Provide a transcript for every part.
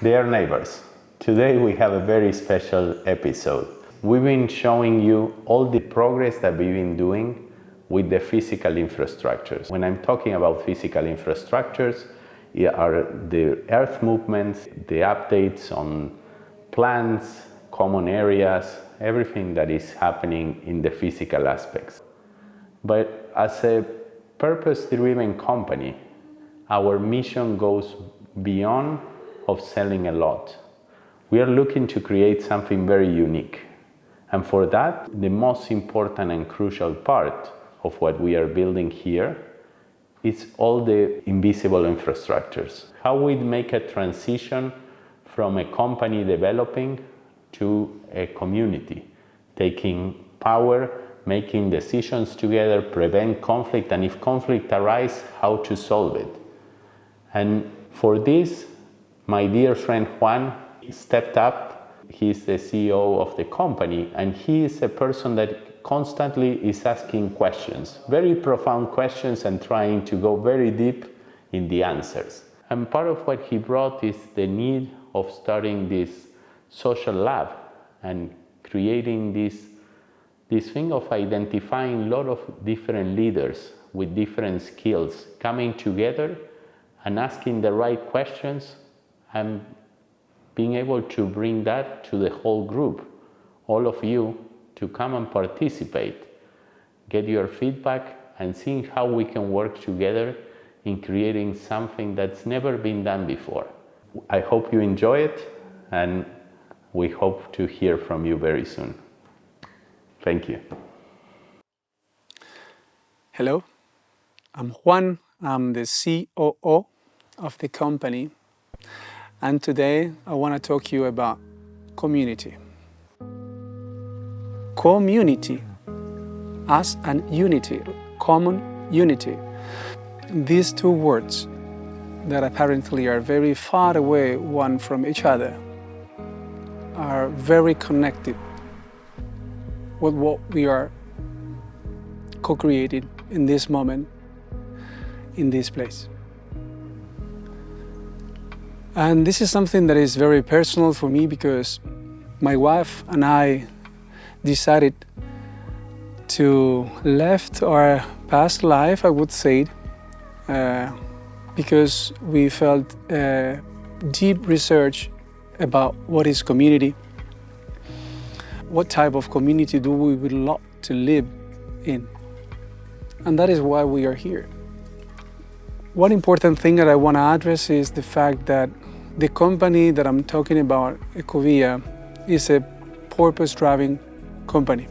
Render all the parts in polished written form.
Dear neighbors, today we have a very special episode. We've been showing you all the progress that we've been doing with the physical infrastructures. When I'm talking about physical infrastructures, are the earth movements, the updates on plants, common areas, everything that is happening in the physical aspects. But as a purpose-driven company, our mission goes beyond of selling a lot. We are looking to create something very unique. And for that, the most important and crucial part of what we are building here is all the invisible infrastructures. How we make a transition from a company developing to a community, taking power, making decisions together, prevent conflict, and if conflict arises, how to solve it. And for this, my dear friend Juan stepped up. He's the CEO of the company, and he is a person that constantly is asking questions, very profound questions, and trying to go very deep in the answers. And part of what he brought is the need of starting this social lab and creating this thing of identifying a lot of different leaders with different skills coming together and asking the right questions and being able to bring that to the whole group, all of you, to come and participate, get your feedback, and seeing how we can work together in creating something that's never been done before. I hope you enjoy it, and we hope to hear from you very soon. Thank you. Hello, I'm Juan. I'm the COO of the company. And today I want to talk to you about community. Community as an unity, common unity. These two words that apparently are very far away one from each other are very connected with what we are co-creating in this moment, in this place. And this is something that is very personal for me because my wife and I decided to left our past life, I would say, because we felt deep research about what is community, what type of community do we would love to live in. And that is why we are here. One important thing that I want to address is the fact that the company that I'm talking about, Ecovilla, is a purpose-driven company.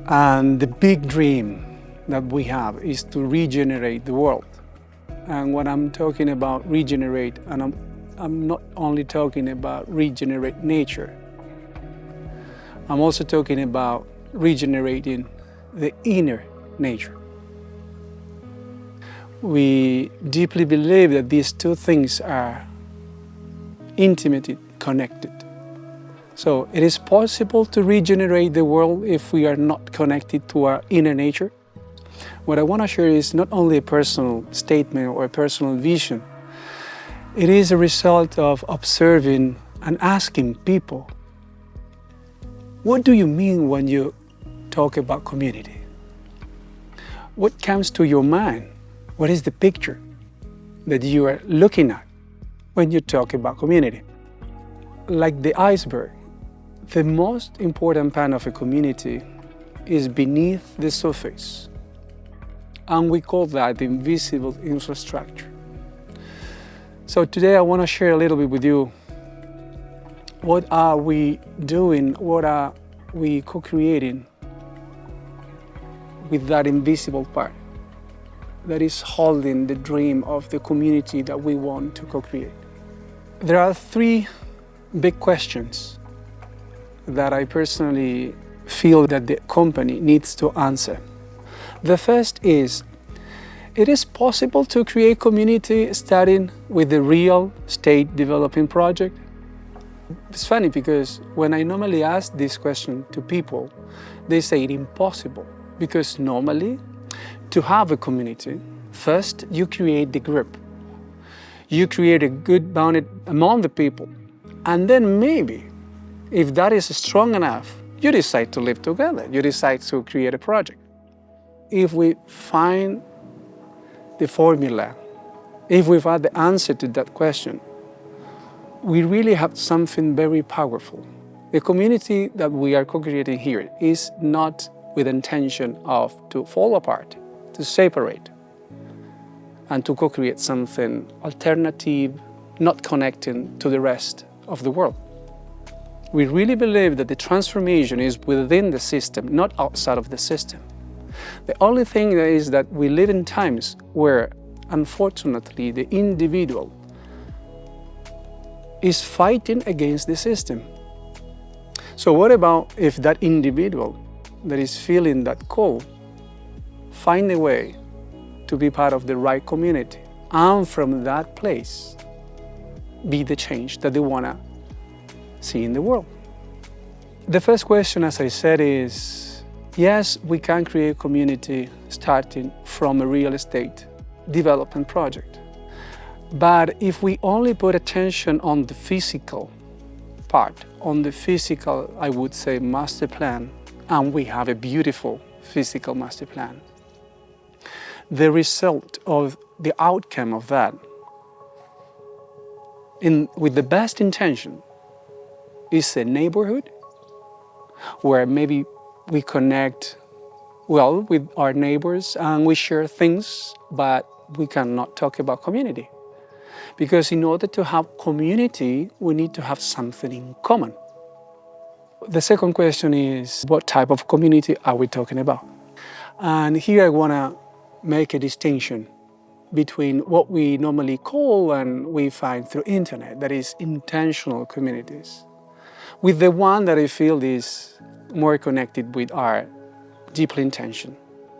And the big dream that we have is to regenerate the world. And when I'm talking about regenerate, and I'm not only talking about regenerate nature, I'm also talking about regenerating the inner nature. We deeply believe that these two things are intimately connected. So it is possible to regenerate the world if we are not connected to our inner nature. What I want to share is not only a personal statement or a personal vision. It is a result of observing and asking people, what do you mean when you talk about community? What comes to your mind? What is the picture that you are looking at when you talk about community? Like the iceberg, the most important part of a community is beneath the surface. And we call that the invisible infrastructure. So today I want to share a little bit with you what are we doing, what are we co-creating with that invisible part that is holding the dream of the community that we want to co-create. There are three big questions that I personally feel that the company needs to answer. The first is, it is possible to create community starting with the real estate developing project? It's funny because when I normally ask this question to people, they say it impossible because normally to have a community, first you create the group. You create a good bond among the people. And then maybe, if that is strong enough, you decide to live together. You decide to create a project. If we find the formula, if we find the answer to that question, we really have something very powerful. The community that we are co-creating here is not with intention of to fall apart, to separate, and to co-create something alternative, not connecting to the rest of the world. We really believe that the transformation is within the system, not outside of the system. The only thing is that we live in times where, unfortunately, the individual is fighting against the system. So what about if that individual that is feeling that call find a way to be part of the right community, and from that place be the change that they want to see in the world? The first question, as I said, is yes, we can create community starting from a real estate development project. But if we only put attention on the physical part, on the physical, I would say, master plan, and we have a beautiful physical master plan, the result of the outcome of that, with the best intention, is a neighborhood where maybe we connect well with our neighbors and we share things, but we cannot talk about community. Because in order to have community, we need to have something in common. The second question is, what type of community are we talking about? And here I want to make a distinction between what we normally call and we find through internet, that is intentional communities, with the one that I feel is more connected with our deep intention,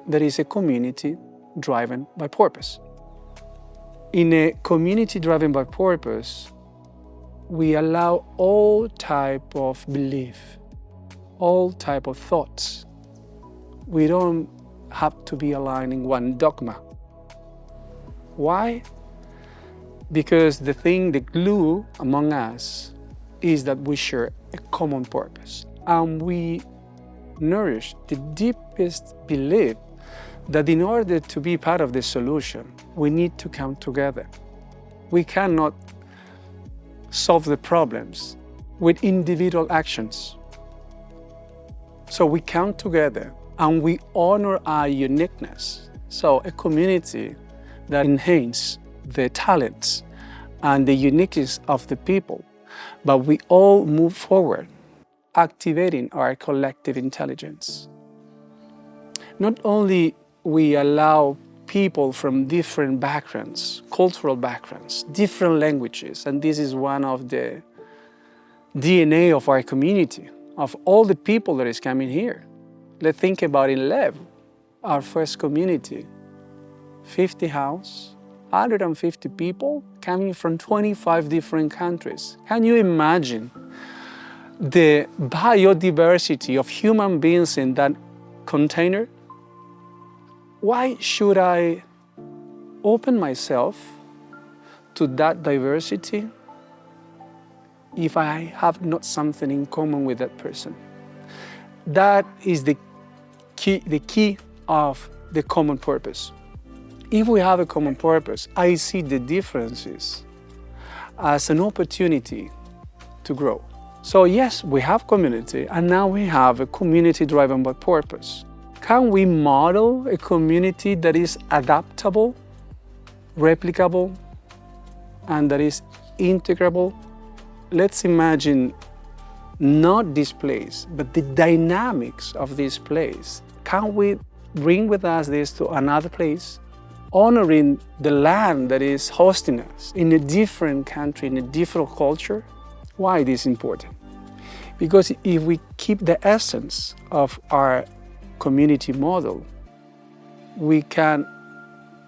that is a community driven by purpose. In a community driven by purpose, we allow all type of belief, all type of thoughts. We don't have to be aligned in one dogma. Why? Because the glue among us is that we share a common purpose, and we nourish the deepest belief that in order to be part of the solution, we need to come together. We cannot solve the problems with individual actions. So we come together and we honor our uniqueness. So a community that enhances the talents and the uniqueness of the people, but we all move forward, activating our collective intelligence. Not only we allow people from different backgrounds, cultural backgrounds, different languages, and this is one of the DNA of our community, of all the people that is coming here. Let's think about in Lev, our first community, 50 houses, 150 people coming from 25 different countries. Can you imagine the biodiversity of human beings in that container? Why should I open myself to that diversity if I have not something in common with that person? That is the key of the common purpose. If we have a common purpose, I see the differences as an opportunity to grow. So yes, we have community, and now we have a community driven by purpose. Can we model a community that is adaptable, replicable, and that is integrable? Let's imagine not this place, but the dynamics of this place. Can we bring with us this to another place, honoring the land that is hosting us in a different country, in a different culture? Why this is important? Because if we keep the essence of our community model, we can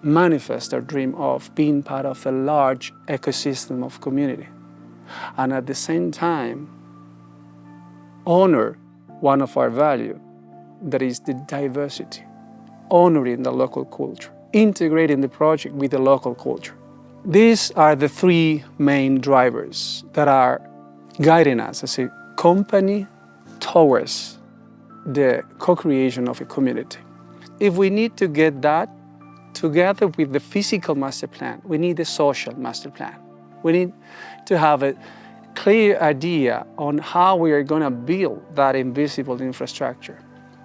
manifest our dream of being part of a large ecosystem of community, and at the same time honor one of our values, that is the diversity, honoring the local culture, integrating the project with the local culture. These are the three main drivers that are guiding us as a company towards the co-creation of a community. If we need to get that together with the physical master plan, we need the social master plan. We need to have a clear idea on how we are going to build that invisible infrastructure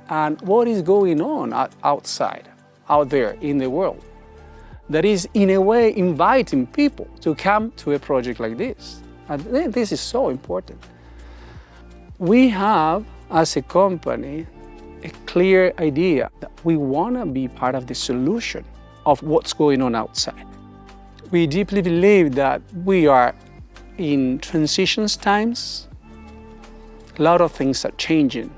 and what is going on outside, out there in the world, that is in a way inviting people to come to a project like this. And this is so important. We have, as a company, a clear idea that we want to be part of the solution of what's going on outside. We deeply believe that we are in transitions times. A lot of things are changing.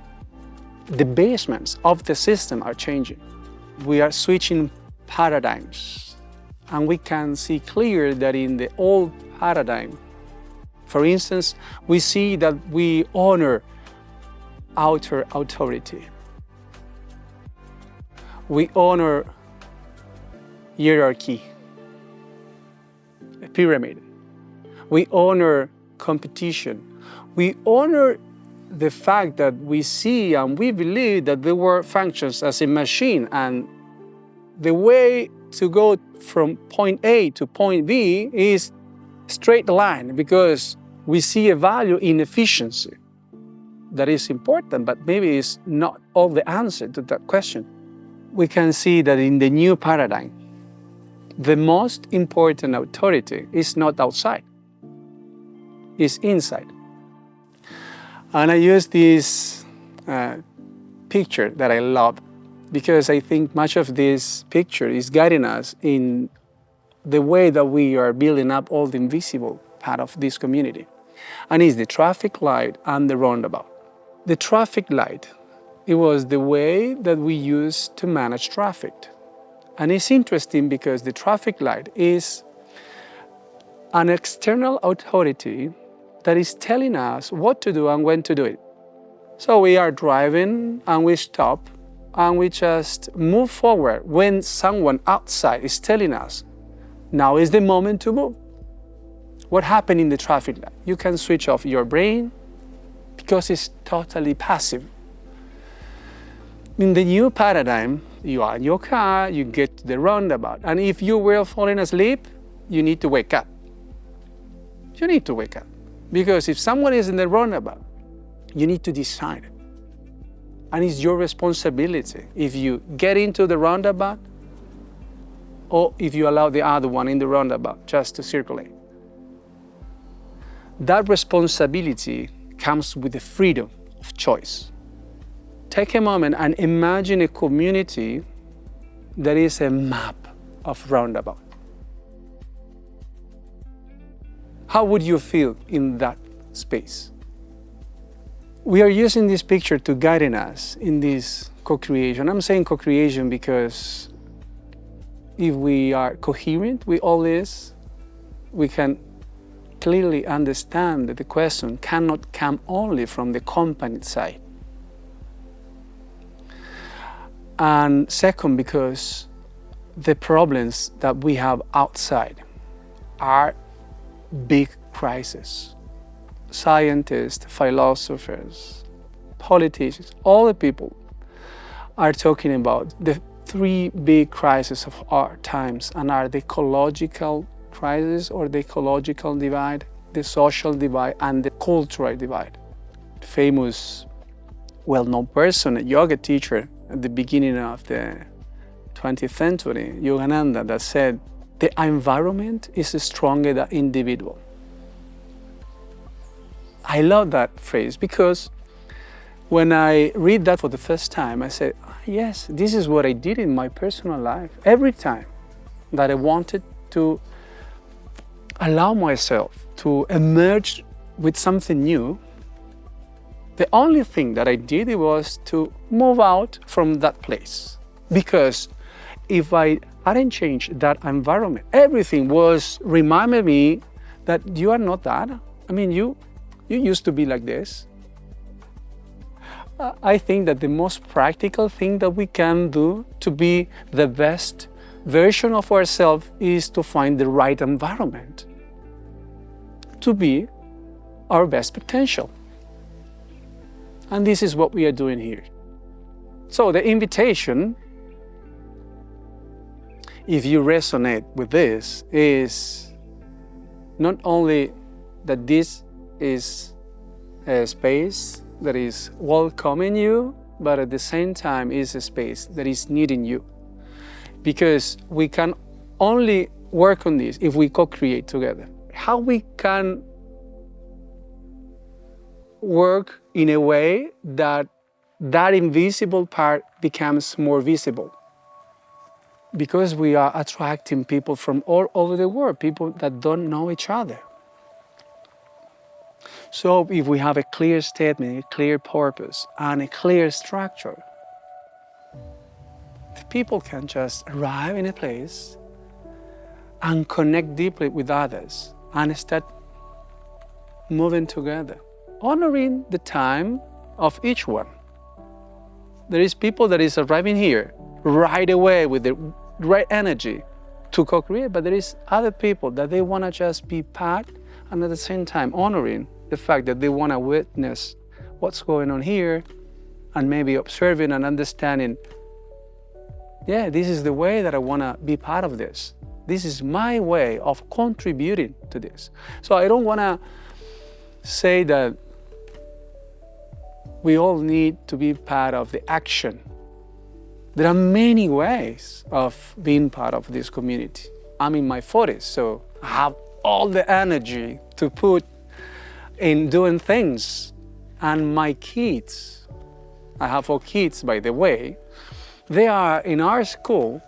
The basements of the system are changing. We are switching paradigms, and we can see clear that in the old paradigm, for instance, we see that we honor outer authority. We honor hierarchy, a pyramid. We honor competition. We honor the fact that we see and we believe that the world functions as a machine, and the way to go from point A to point B is straight line, because we see a value in efficiency that is important, but maybe it's not all the answer to that question. We can see that in the new paradigm, the most important authority is not outside, it's inside. And I use this picture that I love, because I think much of this picture is guiding us in the way that we are building up all the invisible part of this community. And it's the traffic light and the roundabout. The traffic light, it was the way that we used to manage traffic. And it's interesting because the traffic light is an external authority that is telling us what to do and when to do it. So we are driving and we stop and we just move forward when someone outside is telling us, now is the moment to move. What happened in the traffic light? You can switch off your brain because it's totally passive. In the new paradigm, you are in your car, you get to the roundabout, and if you were falling asleep, you need to wake up. You need to wake up. Because if someone is in the roundabout, you need to decide. And it's your responsibility if you get into the roundabout or if you allow the other one in the roundabout just to circulate. That responsibility comes with the freedom of choice. Take a moment and imagine a community that is a map of roundabout. How would you feel in that space? We are using this picture to guide us in this co-creation. I'm saying co-creation because if we are coherent with all this, we can clearly understand that the question cannot come only from the company side. And second, because the problems that we have outside are big crises. Scientists, philosophers, politicians, all the people are talking about the three big crises of our times, and are the ecological crisis or the ecological divide, the social divide, and the cultural divide. Famous, well-known person, a yoga teacher at the beginning of the 20th century, Yogananda, that said, the environment is stronger than individual. I love that phrase because when I read that for the first time, I said, yes, this is what I did in my personal life. Every time that I wanted to allow myself to emerge with something new, the only thing that I did was to move out from that place. Because if I hadn't changed that environment, everything was reminding me that you are not that. I mean, you used to be like this. I think that the most practical thing that we can do to be the best version of ourselves is to find the right environment to be our best potential. And this is what we are doing here. So the invitation, if you resonate with this, is not only that this is a space that is welcoming you, but at the same time is a space that is needing you. Because we can only work on this if we co-create together. How we can work in a way that that invisible part becomes more visible. Because we are attracting people from all over the world, people that don't know each other. So if we have a clear statement, a clear purpose, and a clear structure, the people can just arrive in a place and connect deeply with others and start moving together, honoring the time of each one. There is people that is arriving here right away with the right energy to co-create, but there is other people that they want to just be part and at the same time honoring the fact that they want to witness what's going on here and maybe observing and understanding, yeah, this is the way that I want to be part of this. This is my way of contributing to this. So I don't want to say that we all need to be part of the action. There are many ways of being part of this community. I'm in my 40s, so I have all the energy to put in doing things. And my kids, I have 4 kids, by the way, they are in our school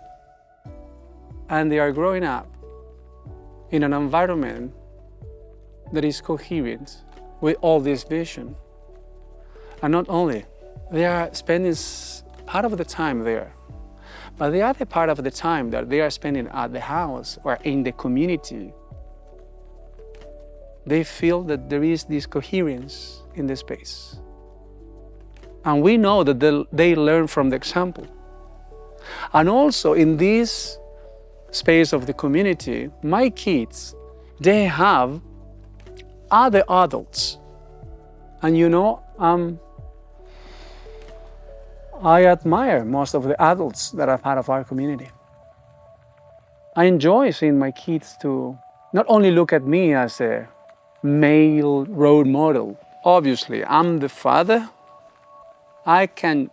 and they are growing up in an environment that is coherent with all this vision. And not only, they are spending part of the time there, but the other part of the time that they are spending at the house or in the community, they feel that there is this coherence in the space. And we know that they learn from the example. And also in this space of the community, my kids, they have other adults. And you know, I admire most of the adults that are part of our community. I enjoy seeing my kids to not only look at me as a male role model. Obviously, I'm the father. I can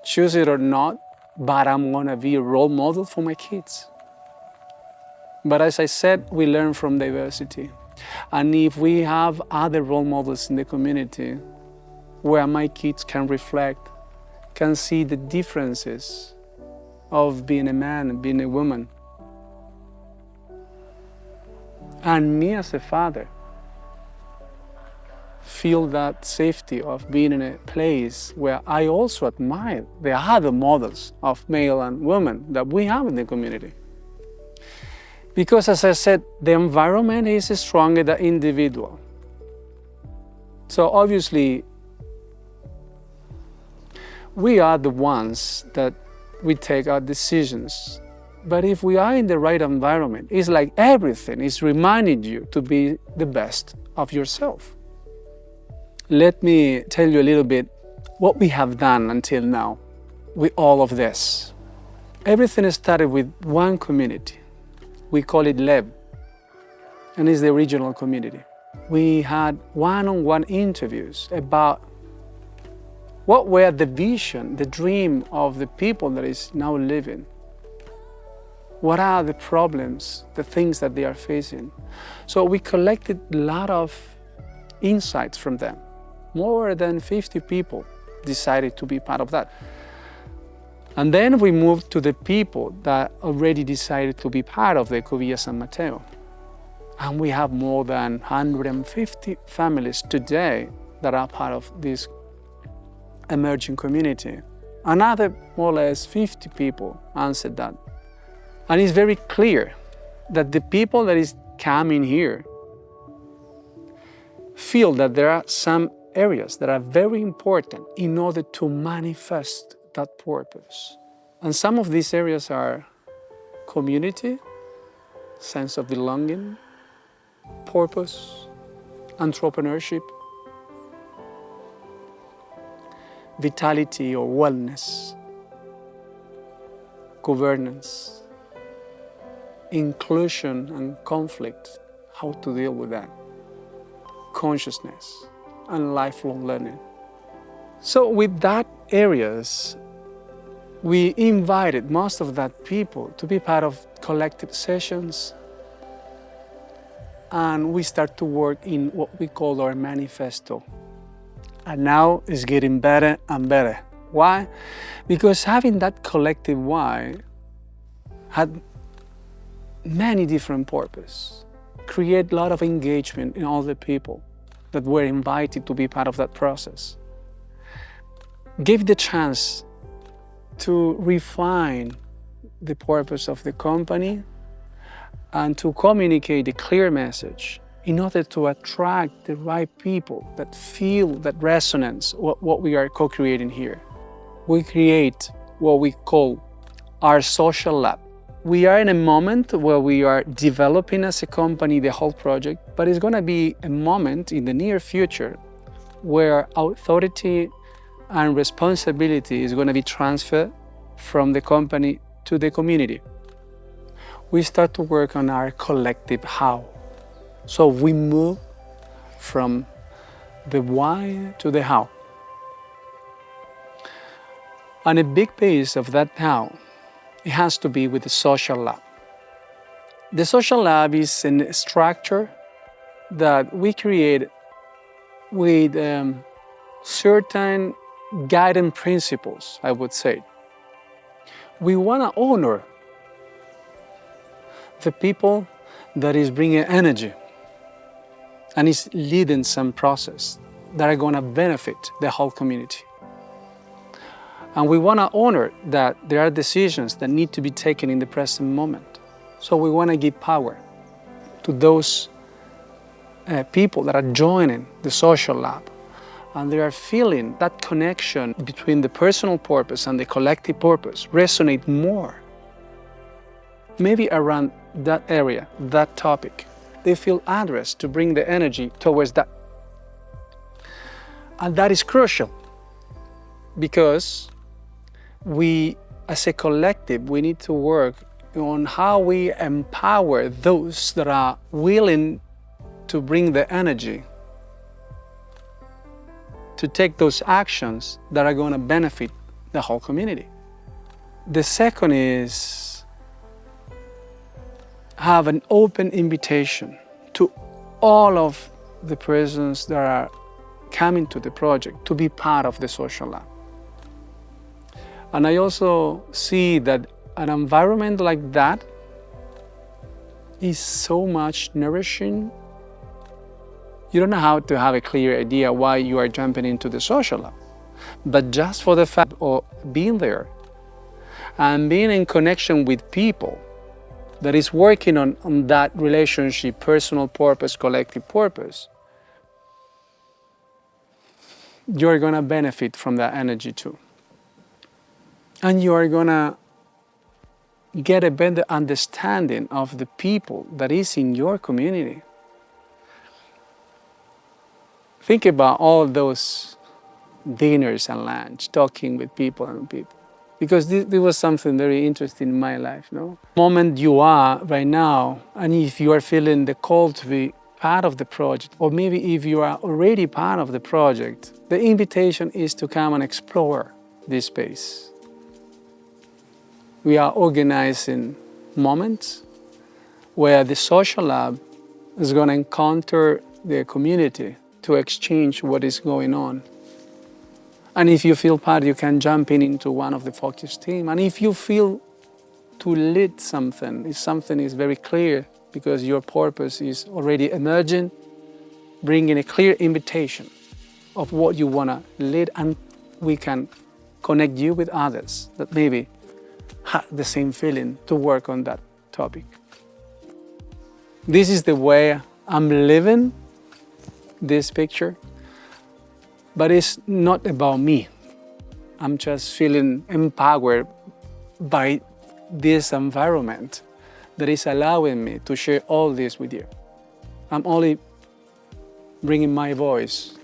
choose it or not, but I'm gonna be a role model for my kids. But as I said, we learn from diversity. And if we have other role models in the community where my kids can reflect, can see the differences of being a man and being a woman. And me as a father, feel that safety of being in a place where I also admire the other models of male and woman that we have in the community. Because as I said, the environment is stronger than the individual. So obviously, we are the ones that we take our decisions. But if we are in the right environment, it's like everything is reminding you to be the best of yourself. Let me tell you a little bit what we have done until now with all of this. Everything started with one community. We call it LEB, and it's the regional community. We had one-on-one interviews about what were the vision, the dream of the people that is now living? What are the problems, the things that they are facing? So we collected a lot of insights from them. More than 50 people decided to be part of that. And then we moved to the people that already decided to be part of the Ecovilla San Mateo. And we have more than 150 families today that are part of this emerging community. Another more or less 50 people answered that. And it's very clear that the people that is coming here feel that there are some areas that are very important in order to manifest that purpose. And some of these areas are community, sense of belonging, purpose, entrepreneurship, vitality or wellness, governance, inclusion and conflict, how to deal with that, consciousness, and lifelong learning. So with that areas, we invited most of that people to be part of collective sessions, and we start to work in what we call our manifesto. And now it's getting better and better. Why? Because having that collective why had many different purposes, create a lot of engagement in all the people that were invited to be part of that process, gave the chance to refine the purpose of the company and to communicate a clear message in order to attract the right people that feel that resonance, what we are co-creating here. We create what we call our social lab. We are in a moment where we are developing as a company the whole project, but it's going to be a moment in the near future where authority and responsibility is going to be transferred from the company to the community. We start to work on our collective how. So we move from the why to the how. And a big piece of that how, it has to be with the social lab. The social lab is a structure that we create with certain guiding principles, I would say. We want to honor the people that is bringing energy and is leading some process that are going to benefit the whole community. And we want to honor that there are decisions that need to be taken in the present moment. So we want to give power to those people that are joining the social lab, and they are feeling that connection between the personal purpose and the collective purpose resonate more. Maybe around that area, that topic, they feel addressed to bring the energy towards that. And that is crucial because we, as a collective, we need to work on how we empower those that are willing to bring the energy to take those actions that are going to benefit the whole community. The second is have an open invitation to all of the persons that are coming to the project to be part of the social lab. And I also see that an environment like that is so much nourishing. You don't know how to have a clear idea why you are jumping into the social lab, but just for the fact of being there and being in connection with people that is working on that relationship, personal purpose, collective purpose, you're going to benefit from that energy too. And you are going to get a better understanding of the people that is in your community. Think about all those dinners and lunch, talking with people and people. Because this was something very interesting in my life, no? The moment you are right now, and if you are feeling the call to be part of the project, or maybe if you are already part of the project, the invitation is to come and explore this space. We are organizing moments where the social lab is going to encounter the community to exchange what is going on. And if you feel part, you can jump into one of the focus team. And if you feel to lead something, if something is very clear because your purpose is already emerging, bringing a clear invitation of what you want to lead, and we can connect you with others that maybe have the same feeling to work on that topic. This is the way I'm living this picture. But it's not about me. I'm just feeling empowered by this environment that is allowing me to share all this with you. I'm only bringing my voice